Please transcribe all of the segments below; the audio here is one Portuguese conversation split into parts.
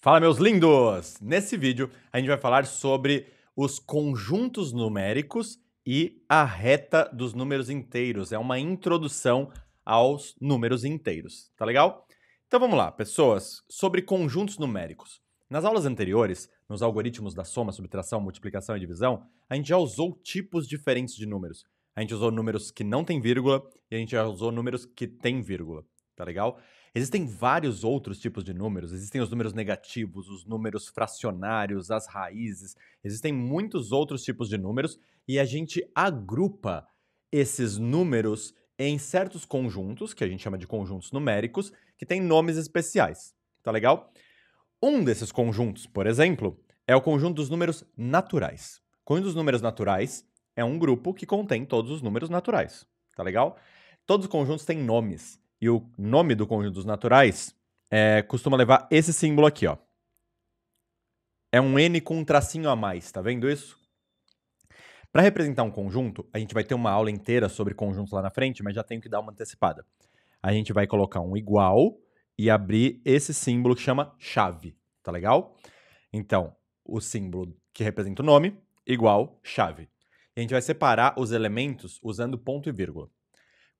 Fala, meus lindos! Nesse vídeo, a gente vai falar sobre os conjuntos numéricos e a reta dos números inteiros. É uma introdução aos números inteiros, tá legal? Então vamos lá, pessoas, sobre conjuntos numéricos. Nas aulas anteriores, nos algoritmos da soma, subtração, multiplicação e divisão, a gente já usou tipos diferentes de números. A gente usou números que não têm vírgula e a gente já usou números que têm vírgula, tá legal? Existem vários outros tipos de números, existem os números negativos, os números fracionários, as raízes, existem muitos outros tipos de números e a gente agrupa esses números em certos conjuntos, que a gente chama de conjuntos numéricos, que têm nomes especiais, tá legal? Um desses conjuntos, por exemplo, é o conjunto dos números naturais. O conjunto dos números naturais é um grupo que contém todos os números naturais, tá legal? Todos os conjuntos têm nomes. E o nome do conjunto dos naturais costuma levar esse símbolo aqui, ó. É um N com um tracinho a mais, tá vendo isso? Para representar um conjunto, a gente vai ter uma aula inteira sobre conjuntos lá na frente, mas já tenho que dar uma antecipada. A gente vai colocar um igual e abrir esse símbolo que chama chave, tá legal? Então, o símbolo que representa o nome, igual, chave. E a gente vai separar os elementos usando ponto e vírgula.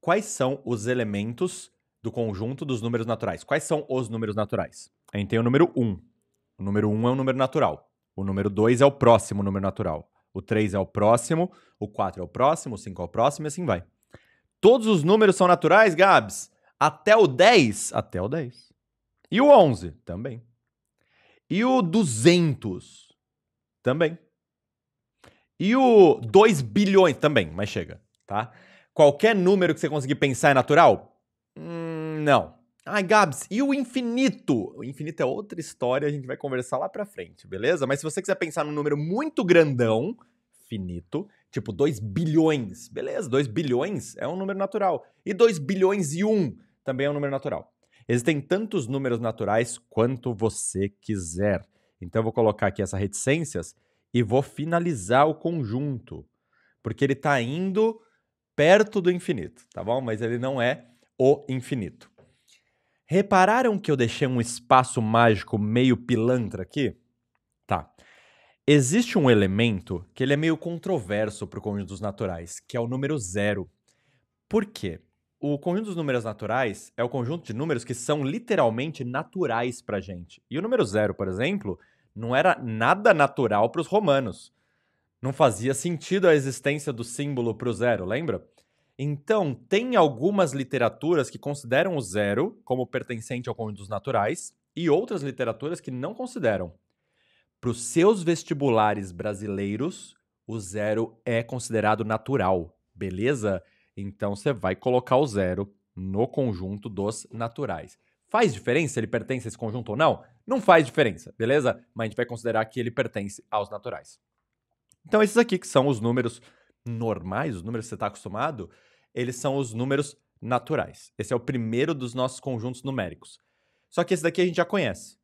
Quais são os elementos do conjunto dos números naturais? Quais são os números naturais? A gente tem o número 1. O número 1 é um número natural. O número 2 é o próximo número natural. O 3 é o próximo, o 4 é o próximo, o 5 é o próximo e assim vai. Todos os números são naturais, Gabs? Até o 10? Até o 10. E o 11? Também. E o 200? Também. E o 2 bilhões? Também, mas chega, tá? Qualquer número que você conseguir pensar é natural? Não. Ai, Gabs, e o infinito? O infinito é outra história, a gente vai conversar lá pra frente, beleza? Mas se você quiser pensar num número muito grandão, finito, tipo 2 bilhões, beleza, 2 bilhões é um número natural. E 2 bilhões e 1 também é um número natural. Existem tantos números naturais quanto você quiser. Então eu vou colocar aqui essa reticências e vou finalizar o conjunto, porque ele tá indo perto do infinito, tá bom? Mas ele não é o infinito. Repararam que eu deixei um espaço mágico meio pilantra aqui? Tá. Existe um elemento que ele é meio controverso para o conjunto dos naturais, que é o número 0. Por quê? O conjunto dos números naturais é o conjunto de números que são literalmente naturais para a gente. E o número 0, por exemplo, não era nada natural para os romanos. Não fazia sentido a existência do símbolo para o 0, lembra? Então, tem algumas literaturas que consideram o 0 como pertencente ao conjunto dos naturais e outras literaturas que não consideram. Para os seus vestibulares brasileiros, o 0 é considerado natural, beleza? Então, você vai colocar o 0 no conjunto dos naturais. Faz diferença se ele pertence a esse conjunto ou não? Não faz diferença, beleza? Mas a gente vai considerar que ele pertence aos naturais. Então, esses aqui que são os números normais, os números que você está acostumado, eles são os números naturais. Esse é o primeiro dos nossos conjuntos numéricos. Só que esse daqui a gente já conhece.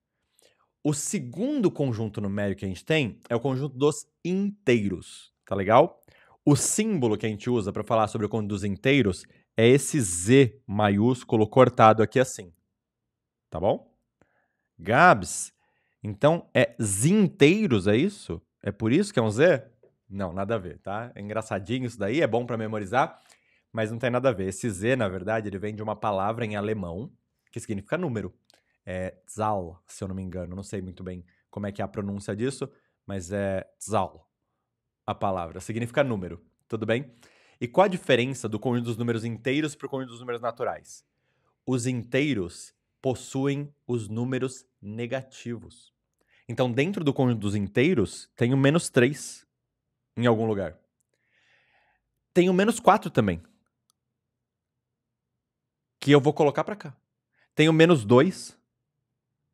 O segundo conjunto numérico que a gente tem é o conjunto dos inteiros, tá legal? O símbolo que a gente usa para falar sobre o conjunto dos inteiros é esse Z maiúsculo cortado aqui assim, tá bom? Gabs, então é Z inteiros, é isso? É por isso que é um Z? Não, nada a ver, tá? É engraçadinho isso daí, é bom para memorizar, mas não tem nada a ver. Esse Z, na verdade, ele vem de uma palavra em alemão que significa número. É Zahl, se eu não me engano. Não sei muito bem como é que é a pronúncia disso, mas é Zahl a palavra. Significa número, tudo bem? E qual a diferença do conjunto dos números inteiros para o conjunto dos números naturais? Os inteiros possuem os números negativos. Então, dentro do conjunto dos inteiros, tem o menos 3 em algum lugar. Tem o menos 4 também, que eu vou colocar para cá. Tem o menos 2,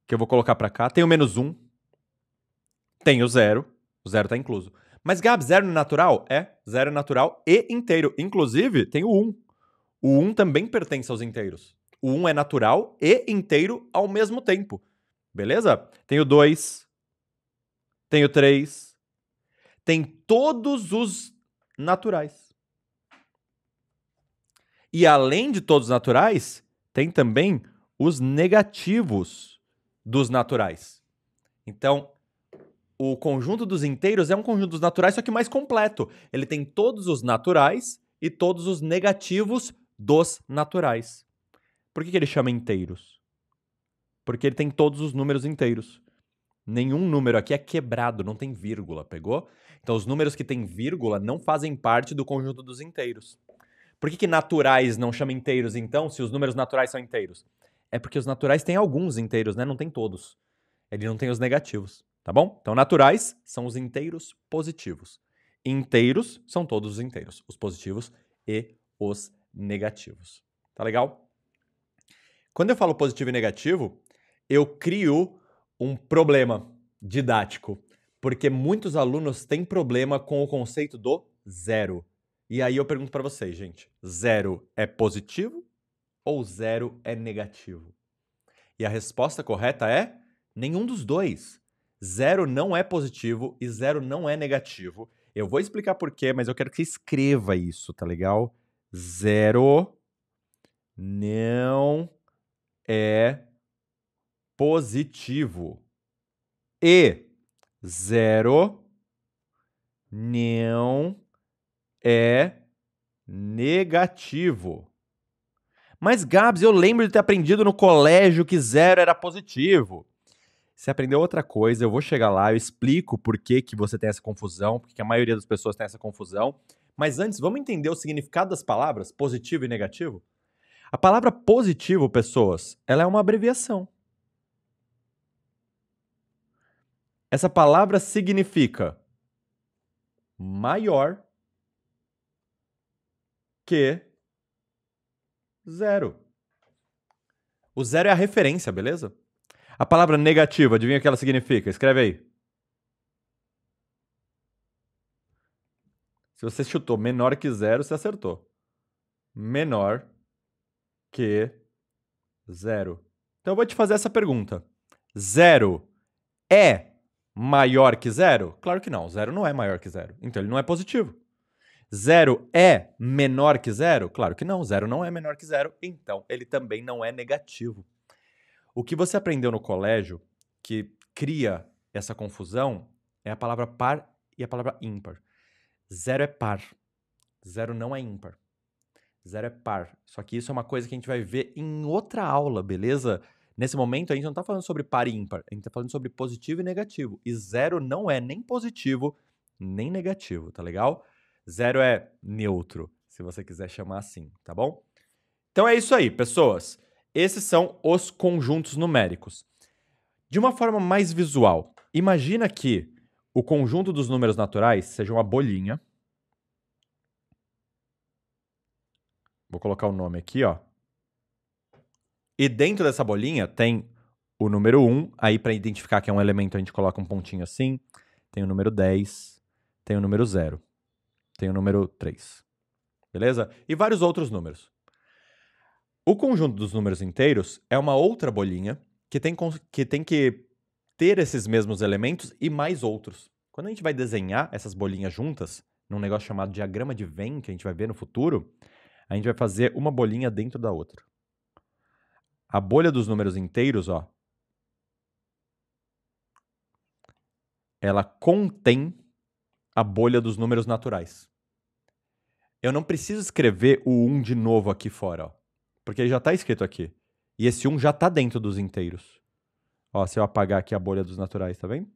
que eu vou colocar para cá. Tem o menos 1. Tem o 0 está incluso. Mas, Gab, 0 não é natural? É, 0 é natural e inteiro. Inclusive, tem o 1. O 1 também pertence aos inteiros. O 1 é natural e inteiro ao mesmo tempo. Beleza? Tem o 2, tem o 3, tem todos os naturais. E além de todos os naturais, tem também os negativos dos naturais. Então, o conjunto dos inteiros é um conjunto dos naturais, só que mais completo. Ele tem todos os naturais e todos os negativos dos naturais. Por que ele chama inteiros? Porque ele tem todos os números inteiros. Nenhum número aqui é quebrado, não tem vírgula, pegou? Então, os números que têm vírgula não fazem parte do conjunto dos inteiros. Por que naturais não chama inteiros, então, se os números naturais são inteiros? É porque os naturais têm alguns inteiros, né? Não tem todos. Ele não tem os negativos, tá bom? Então, naturais são os inteiros positivos. Inteiros são todos os inteiros, os positivos e os negativos. Tá legal? Quando eu falo positivo e negativo, eu crio um problema didático, porque muitos alunos têm problema com o conceito do zero. E aí eu pergunto para vocês, gente, zero é positivo ou zero é negativo? E a resposta correta é nenhum dos dois. Zero não é positivo e zero não é negativo. Eu vou explicar por quê, mas eu quero que você escreva isso, tá legal? Zero não é positivo. E zero não é negativo. Mas, Gabs, eu lembro de ter aprendido no colégio que zero era positivo. Você aprendeu outra coisa, eu vou chegar lá, eu explico por que você tem essa confusão, porque a maioria das pessoas tem essa confusão. Mas antes, vamos entender o significado das palavras positivo e negativo? A palavra positivo, pessoas, ela é uma abreviação. Essa palavra significa maior que zero. O zero é a referência, beleza? A palavra negativa, adivinha o que ela significa? Escreve aí. Se você chutou menor que zero, você acertou. Menor que zero. Então eu vou te fazer essa pergunta. Zero é maior que zero? Claro que não. Zero não é maior que zero. Então ele não é positivo. Zero é menor que zero? Claro que não. Zero não é menor que zero. Então ele também não é negativo. O que você aprendeu no colégio que cria essa confusão é a palavra par e a palavra ímpar. Zero é par. Zero não é ímpar. Zero é par. Só que isso é uma coisa que a gente vai ver em outra aula, beleza? Nesse momento, a gente não tá falando sobre par e ímpar. A gente tá falando sobre positivo e negativo. E zero não é nem positivo, nem negativo, tá legal? Zero é neutro, se você quiser chamar assim, tá bom? Então é isso aí, pessoas. Esses são os conjuntos numéricos. De uma forma mais visual, imagina que o conjunto dos números naturais seja uma bolinha. Vou colocar o nome aqui, ó. E dentro dessa bolinha tem o número 1, aí para identificar que é um elemento a gente coloca um pontinho assim. Tem o número 10, tem o número 0, tem o número 3. Beleza? E vários outros números. O conjunto dos números inteiros é uma outra bolinha que tem que ter esses mesmos elementos e mais outros. Quando a gente vai desenhar essas bolinhas juntas, num negócio chamado diagrama de Venn, que a gente vai ver no futuro, a gente vai fazer uma bolinha dentro da outra. A bolha dos números inteiros, ó, ela contém a bolha dos números naturais. Eu não preciso escrever o 1 de novo aqui fora, ó, porque ele já está escrito aqui. E esse 1 já está dentro dos inteiros. Ó, se eu apagar aqui a bolha dos naturais, tá vendo?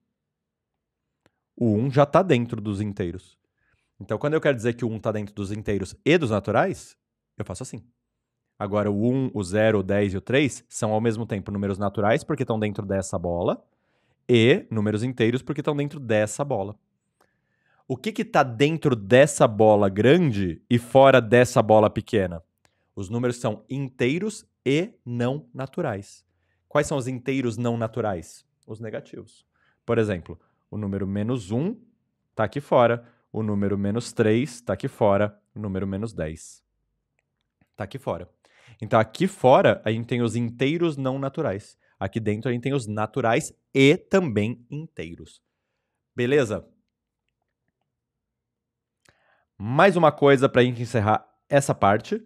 O 1 já está dentro dos inteiros. Então, quando eu quero dizer que o 1 está dentro dos inteiros e dos naturais, eu faço assim. Agora, o 1, o 0, o 10 e o 3 são ao mesmo tempo números naturais, porque estão dentro dessa bola, e números inteiros, porque estão dentro dessa bola. O que está dentro dessa bola grande e fora dessa bola pequena? Os números são inteiros e não naturais. Quais são os inteiros não naturais? Os negativos. Por exemplo, o número menos 1 está aqui fora, o número menos 3 está aqui fora, o número menos 10 está aqui fora. Então, aqui fora, a gente tem os inteiros não naturais. Aqui dentro, a gente tem os naturais e também inteiros. Beleza? Mais uma coisa para a gente encerrar essa parte.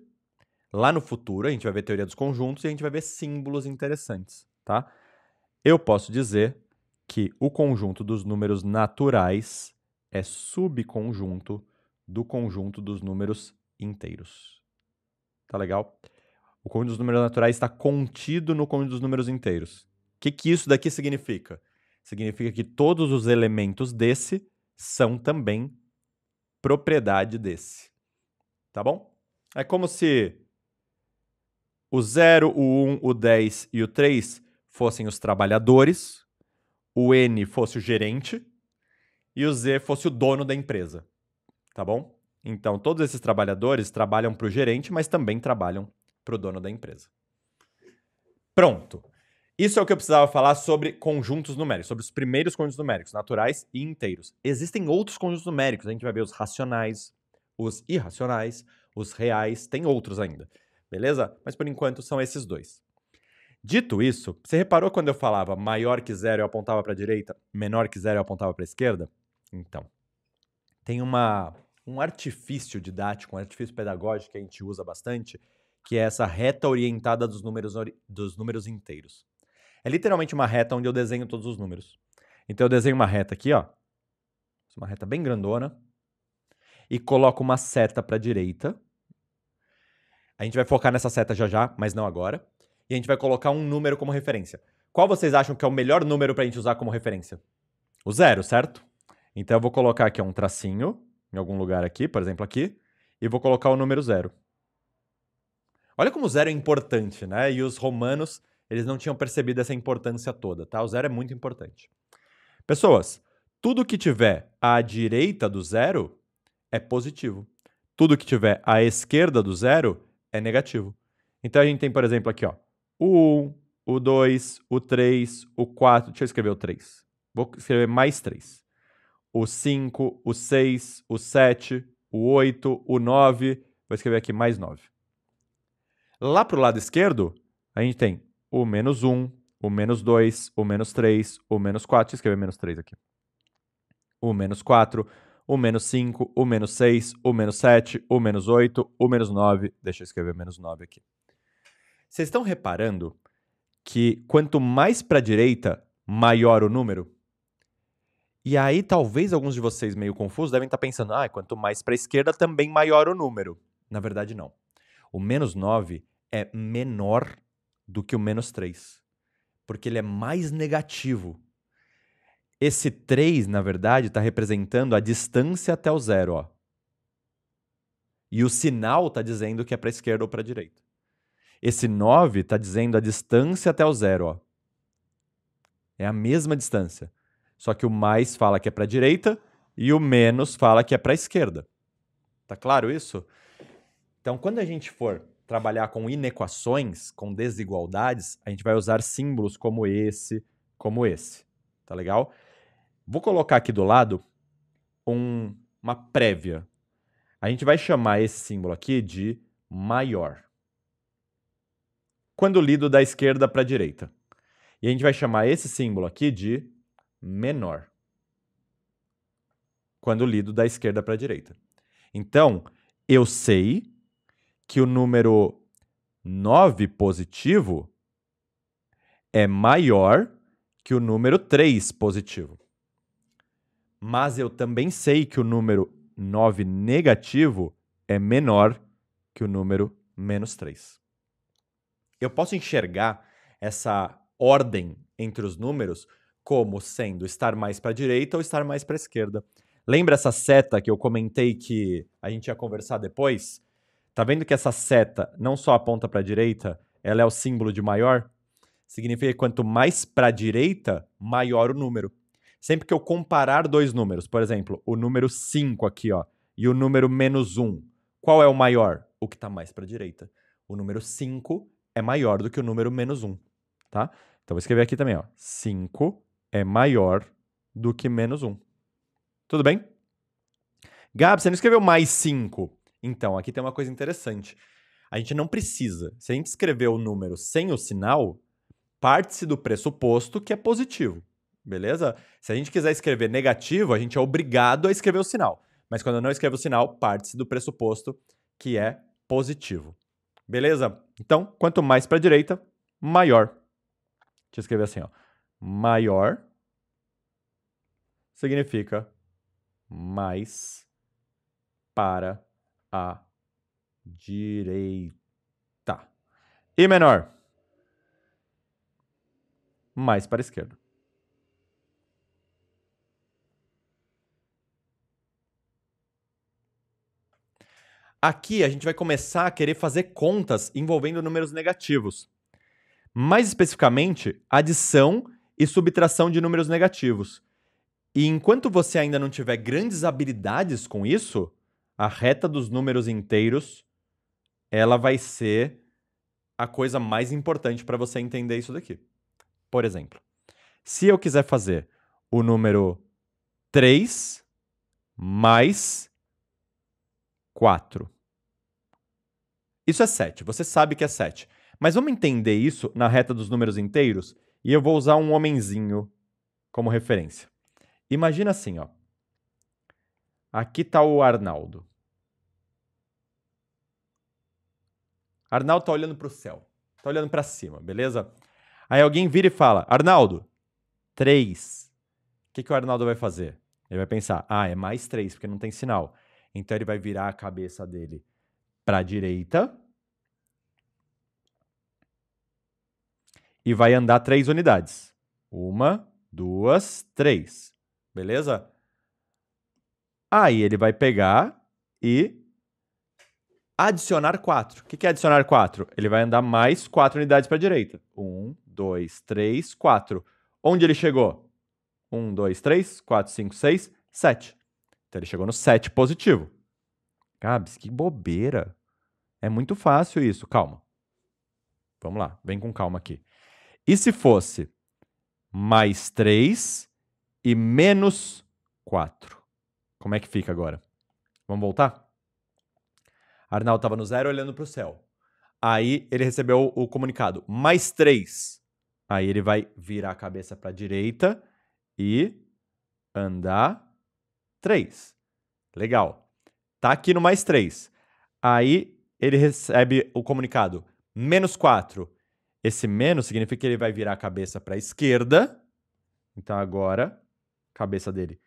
Lá no futuro, a gente vai ver teoria dos conjuntos e a gente vai ver símbolos interessantes, tá? Eu posso dizer que o conjunto dos números naturais é subconjunto do conjunto dos números inteiros. Tá legal? O conjunto dos números naturais está contido no conjunto dos números inteiros. O que isso daqui significa? Significa que todos os elementos desse são também propriedade desse. Tá bom? É como se o 0, o 1, o 10 e o 3 fossem os trabalhadores, o N fosse o gerente e o Z fosse o dono da empresa. Tá bom? Então, todos esses trabalhadores trabalham para o gerente, mas também trabalham para o dono da empresa. Pronto. Isso é o que eu precisava falar sobre conjuntos numéricos, sobre os primeiros conjuntos numéricos, naturais e inteiros. Existem outros conjuntos numéricos, a gente vai ver os racionais, os irracionais, os reais, tem outros ainda, beleza? Mas por enquanto são esses dois. Dito isso, você reparou quando eu falava maior que zero eu apontava para a direita, menor que zero eu apontava para a esquerda? Então, tem um artifício didático, um artifício pedagógico que a gente usa bastante, que é essa reta orientada dos números inteiros. É literalmente uma reta onde eu desenho todos os números. Então eu desenho uma reta aqui, ó, uma reta bem grandona, e coloco uma seta para a direita. A gente vai focar nessa seta já já, mas não agora. E a gente vai colocar um número como referência. Qual vocês acham que é o melhor número para a gente usar como referência? O 0, certo? Então eu vou colocar aqui um tracinho, em algum lugar aqui, por exemplo aqui, e vou colocar o número 0. Olha como o 0 é importante, né? E os romanos, eles não tinham percebido essa importância toda, tá? O 0 é muito importante. Pessoas, tudo que tiver à direita do 0 é positivo. Tudo que tiver à esquerda do 0 é negativo. Então a gente tem, por exemplo, aqui, ó, o 1, o 2, o 3, o 4. Deixa eu escrever o 3. Vou escrever mais 3. O 5, o 6, o 7, o 8, o 9. Vou escrever aqui mais 9. Lá para o lado esquerdo, a gente tem o menos 1, o menos 2, o menos 3, o menos 4. Deixa eu escrever menos 3 aqui. O menos 4, o menos 5, o menos 6, o menos 7, o menos 8, o menos 9. Deixa eu escrever menos 9 aqui. Vocês estão reparando que quanto mais para a direita, maior o número? E aí talvez alguns de vocês meio confusos devem estar pensando, quanto mais para a esquerda, também maior o número. Na verdade, não. O menos 9 é menor do que o menos 3, porque ele é mais negativo. Esse 3, na verdade, está representando a distância até o 0, ó. E o sinal está dizendo que é para a esquerda ou para a direita. Esse 9 está dizendo a distância até o 0, ó. É a mesma distância. Só que o mais fala que é para a direita e o menos fala que é para a esquerda. Tá claro isso? Então, quando a gente for trabalhar com inequações, com desigualdades, a gente vai usar símbolos como esse. Tá legal? Vou colocar aqui do lado uma prévia. A gente vai chamar esse símbolo aqui de maior. Quando lido da esquerda para a direita. E a gente vai chamar esse símbolo aqui de menor. Quando lido da esquerda para a direita. Então, eu sei que o número 9 positivo é maior que o número 3 positivo. Mas eu também sei que o número 9 negativo é menor que o número menos 3. Eu posso enxergar essa ordem entre os números como sendo estar mais para a direita ou estar mais para a esquerda. Lembra essa seta que eu comentei que a gente ia conversar depois? Tá vendo que essa seta não só aponta para a direita, ela é o símbolo de maior? Significa que quanto mais para a direita, maior o número. Sempre que eu comparar dois números, por exemplo, o número 5 aqui, ó, e o número menos 1, qual é o maior? O que está mais para a direita. O número 5 é maior do que o número menos 1, tá? Então vou escrever aqui também, ó, 5 é maior do que menos 1. Tudo bem? Gabi, você não escreveu mais 5. Então, aqui tem uma coisa interessante. A gente não precisa. Se a gente escrever o número sem o sinal, parte-se do pressuposto que é positivo, beleza? Se a gente quiser escrever negativo, a gente é obrigado a escrever o sinal. Mas quando eu não escrevo o sinal, parte-se do pressuposto que é positivo. Beleza? Então, quanto mais para a direita, maior. Deixa eu escrever assim, ó. Maior significa mais para a direita. E menor, mais para a esquerda. Aqui a gente vai começar a querer fazer contas envolvendo números negativos. Mais especificamente, adição e subtração de números negativos. E enquanto você ainda não tiver grandes habilidades com isso, a reta dos números inteiros, ela vai ser a coisa mais importante para você entender isso daqui. Por exemplo, se eu quiser fazer o número 3 mais 4. Isso é 7, você sabe que é 7. Mas vamos entender isso na reta dos números inteiros? E eu vou usar um homenzinho como referência. Imagina assim, ó. Aqui está o Arnaldo. Arnaldo está olhando para o céu. Está olhando para cima, beleza? Aí alguém vira e fala, Arnaldo, 3. O que o Arnaldo vai fazer? Ele vai pensar, é mais 3, porque não tem sinal. Então ele vai virar a cabeça dele para a direita e vai andar 3 unidades. 1, 2, 3. Beleza? Aí ele vai pegar e adicionar 4. O que é adicionar 4? Ele vai andar mais 4 unidades para a direita. 1, 2, 3, 4. Onde ele chegou? 1, 2, 3, 4, 5, 6, 7. Então ele chegou no 7 positivo. Gabs, que bobeira. É muito fácil isso. Calma. Vamos lá, vem com calma aqui. E se fosse mais 3 e menos 4? Como é que fica agora? Vamos voltar? Arnaldo estava no 0 olhando para o céu. Aí ele recebeu o comunicado, mais 3. Aí ele vai virar a cabeça para a direita e andar 3. Legal. Tá aqui no mais 3. Aí ele recebe o comunicado, menos 4. Esse menos significa que ele vai virar a cabeça para a esquerda. Então agora, a cabeça dele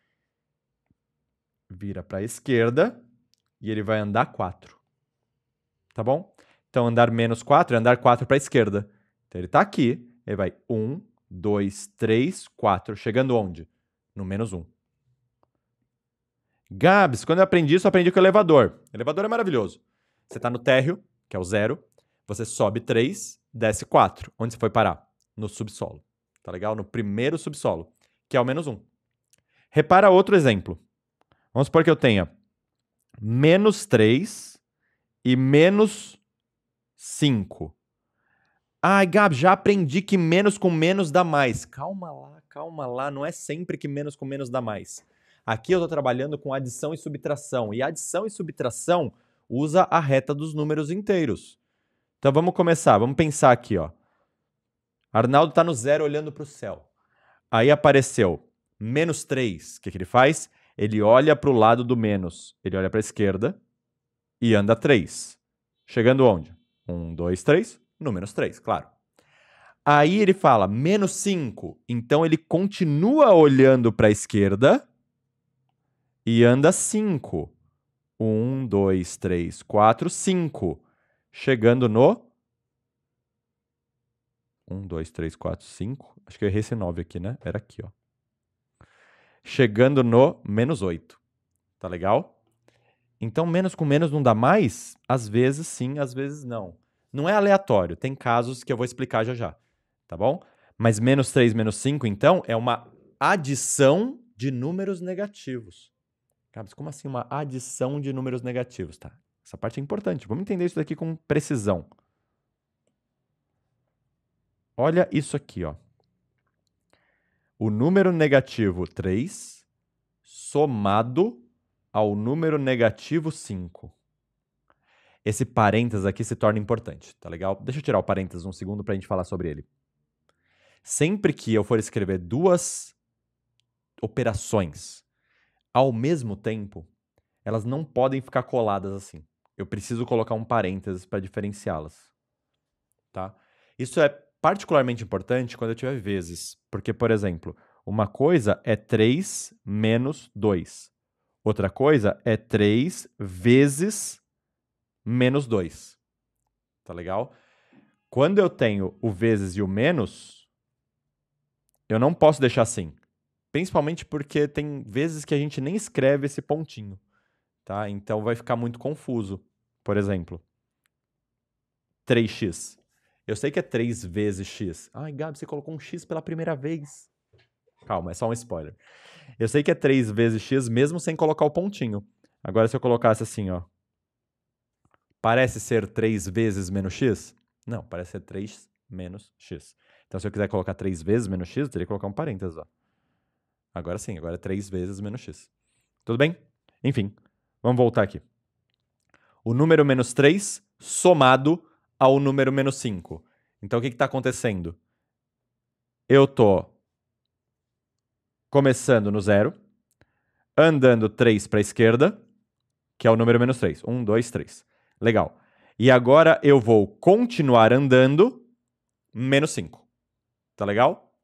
vira para a esquerda e ele vai andar 4. Tá bom? Então andar menos 4 é andar 4 para a esquerda. Então ele está aqui, ele vai 1, 2, 3, 4. Chegando onde? No menos 1. Gabs, quando eu aprendi isso, eu aprendi com o elevador. O elevador é maravilhoso. Você está no térreo, que é o 0, você sobe 3, desce 4. Onde você foi parar? No subsolo. Tá legal? No primeiro subsolo, que é o menos 1. Repara outro exemplo. Vamos supor que eu tenha menos 3 e menos 5. Ai, Gabs, já aprendi que menos com menos dá mais. Calma lá. Não é sempre que menos com menos dá mais. Aqui eu estou trabalhando com adição e subtração. E adição e subtração usa a reta dos números inteiros. Então vamos começar. Vamos pensar aqui, ó. Arnaldo está no 0 olhando para o céu. Aí apareceu menos 3. O que ele faz? Ele olha para o lado do menos. Ele olha para a esquerda e anda 3. Chegando onde? 1, 2, 3. No menos 3, claro. Aí ele fala menos 5. Então ele continua olhando para a esquerda e anda 5. 1, 2, 3, 4, 5. Chegando no 1, 2, 3, 4, 5. Acho que eu errei esse 9 aqui, né? Era aqui, ó. Chegando no menos 8. Tá legal? Então, menos com menos não dá mais? Às vezes sim, às vezes não. Não é aleatório. Tem casos que eu vou explicar já já. Tá bom? Mas menos 3, menos 5, então, é uma adição de números negativos. Mas como assim uma adição de números negativos? Tá? Essa parte é importante. Vamos entender isso daqui com precisão. Olha isso aqui, ó. O número negativo 3 somado ao número negativo 5. Esse parênteses aqui se torna importante, tá legal? Deixa eu tirar o parênteses um segundo para a gente falar sobre ele. Sempre que eu for escrever duas operações ao mesmo tempo, elas não podem ficar coladas assim. Eu preciso colocar um parênteses para diferenciá-las. Tá? Isso é particularmente importante quando eu tiver vezes. Porque, por exemplo, Uma coisa é 3 menos 2. Outra coisa é 3 vezes menos 2. Tá legal? Quando eu tenho o vezes e o menos, eu não posso deixar assim. Principalmente porque tem vezes que a gente nem escreve esse pontinho. Tá? Então vai ficar muito confuso. Por exemplo, 3x. Eu sei que é 3 vezes x. Ai, Gabi, você colocou um x pela primeira vez. Calma, é só um spoiler. Eu sei que é 3 vezes x mesmo sem colocar o pontinho. Agora, se eu colocasse assim, ó. Parece ser 3 vezes menos x? Não, parece ser 3 menos x. Então, se eu quiser colocar 3 vezes menos x, eu teria que colocar um parênteses, ó. Agora sim, agora é 3 vezes menos x. Tudo bem? Enfim, vamos voltar aqui. O número menos 3 somado ao número menos 5. Então, o que está acontecendo? Eu estou começando no 0, andando 3 para a esquerda, que é o número menos 3. 1, 2, 3. Legal. E agora eu vou continuar andando menos 5. Tá legal?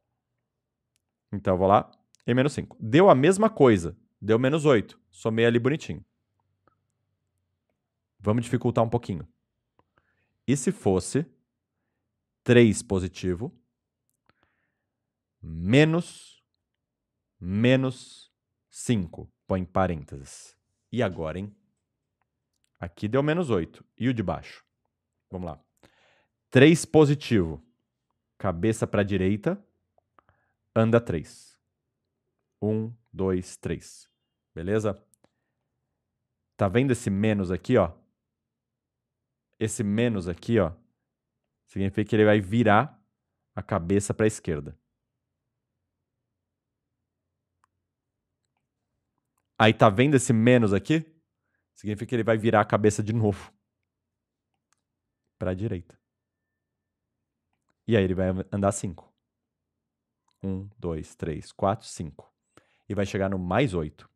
Então eu vou lá e menos 5. Deu a mesma coisa. Deu menos 8. Somei ali bonitinho. Vamos dificultar um pouquinho. E se fosse 3 positivo menos 5. Põe parênteses. E agora, hein? Aqui deu menos 8. E o de baixo? Vamos lá. 3 positivo. Cabeça para a direita. Anda 3. 1, 2, 3. Beleza? Tá vendo esse menos aqui, ó? Esse menos aqui, ó, significa que ele vai virar a cabeça para a esquerda. Aí tá vendo esse menos aqui? Significa que ele vai virar a cabeça de novo para a direita. E aí ele vai andar 5. 1, 2, 3, 4, 5. E vai chegar no mais 8.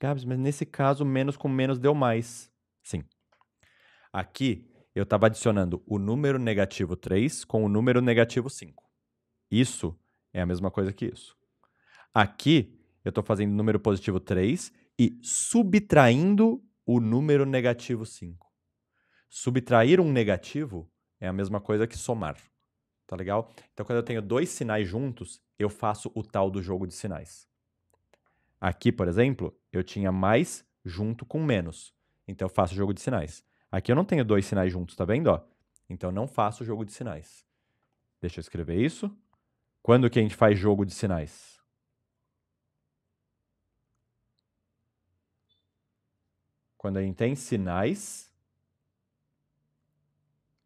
Gabs, mas nesse caso, menos com menos deu mais. Sim. Aqui, eu estava adicionando o número negativo 3 com o número negativo 5. Isso é a mesma coisa que isso. Aqui, eu estou fazendo o número positivo 3 e subtraindo o número negativo 5. Subtrair um negativo é a mesma coisa que somar. Tá legal? Então, quando eu tenho dois sinais juntos, eu faço o tal do jogo de sinais. Aqui, por exemplo, eu tinha mais junto com menos. Então, eu faço o jogo de sinais. Aqui eu não tenho dois sinais juntos, tá vendo? Ó? Então, eu não faço o jogo de sinais. Deixa eu escrever isso. Quando que a gente faz jogo de sinais? Quando a gente tem sinais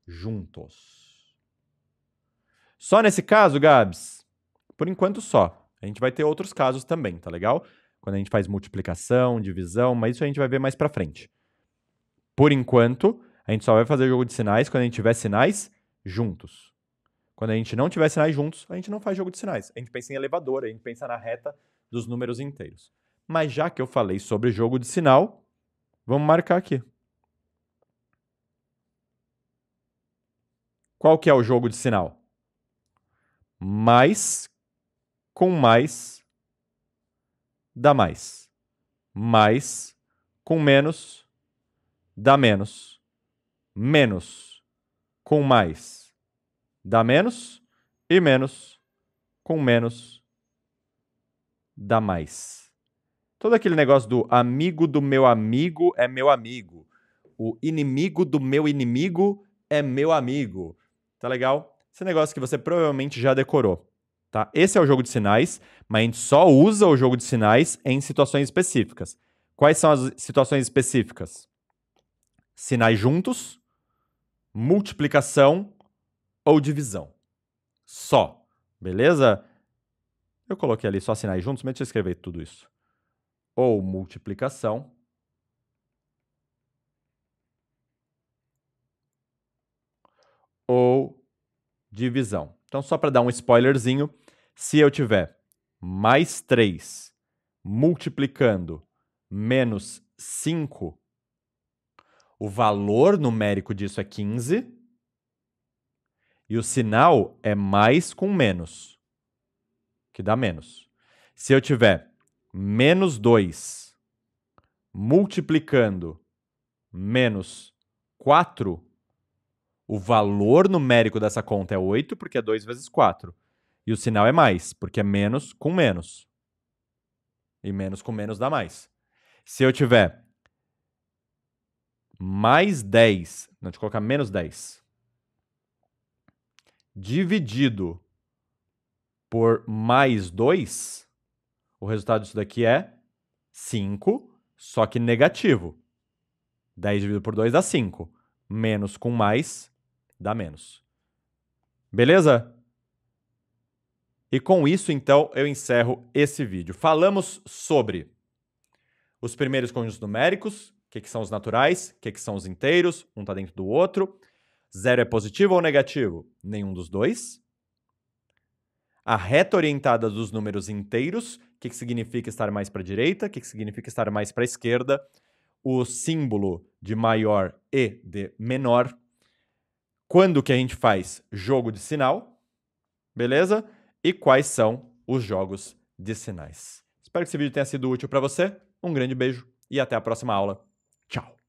juntos. Só nesse caso, Gabs? Por enquanto só. A gente vai ter outros casos também, tá legal? Quando a gente faz multiplicação, divisão, mas isso a gente vai ver mais pra frente. Por enquanto, a gente só vai fazer jogo de sinais quando a gente tiver sinais juntos. Quando a gente não tiver sinais juntos, a gente não faz jogo de sinais. A gente pensa em elevador, a gente pensa na reta dos números inteiros. Mas já que eu falei sobre jogo de sinal, vamos marcar aqui. Qual que é o jogo de sinal? Mais com mais dá mais. Mais com menos dá menos. Menos com mais dá menos. E menos com menos dá mais. Todo aquele negócio do amigo do meu amigo é meu amigo. O inimigo do meu inimigo é meu amigo. Tá legal? Esse negócio que você provavelmente já decorou. Tá? Esse é o jogo de sinais, mas a gente só usa o jogo de sinais em situações específicas. Quais são as situações específicas? Sinais juntos, multiplicação ou divisão. Só. Beleza? Eu coloquei ali só sinais juntos, mas deixa eu escrever tudo isso. Ou multiplicação ou divisão. Então, só para dar um spoilerzinho, se eu tiver mais 3 multiplicando menos 5, o valor numérico disso é 15 e o sinal é mais com menos. que dá menos. Se eu tiver menos 2 multiplicando menos 4, o valor numérico dessa conta é 8, porque é 2 vezes 4. E o sinal é mais, porque é menos com menos. E menos com menos dá mais. Se eu tiver mais 10, não, deixa eu colocar menos 10, dividido por mais 2, o resultado disso daqui é 5, só que negativo. 10 dividido por 2 dá 5. Menos com mais dá menos. Beleza? E com isso, então, eu encerro esse vídeo. Falamos sobre os primeiros conjuntos numéricos, o que são os naturais, o que são os inteiros, um está dentro do outro. 0 é positivo ou negativo? Nenhum dos dois. A reta orientada dos números inteiros, o que significa estar mais para a direita, o que significa estar mais para a esquerda. O símbolo de maior e de menor. Quando que a gente faz jogo de sinal, beleza? E quais são os jogos de sinais. Espero que esse vídeo tenha sido útil para você. Um grande beijo e até a próxima aula. Tchau!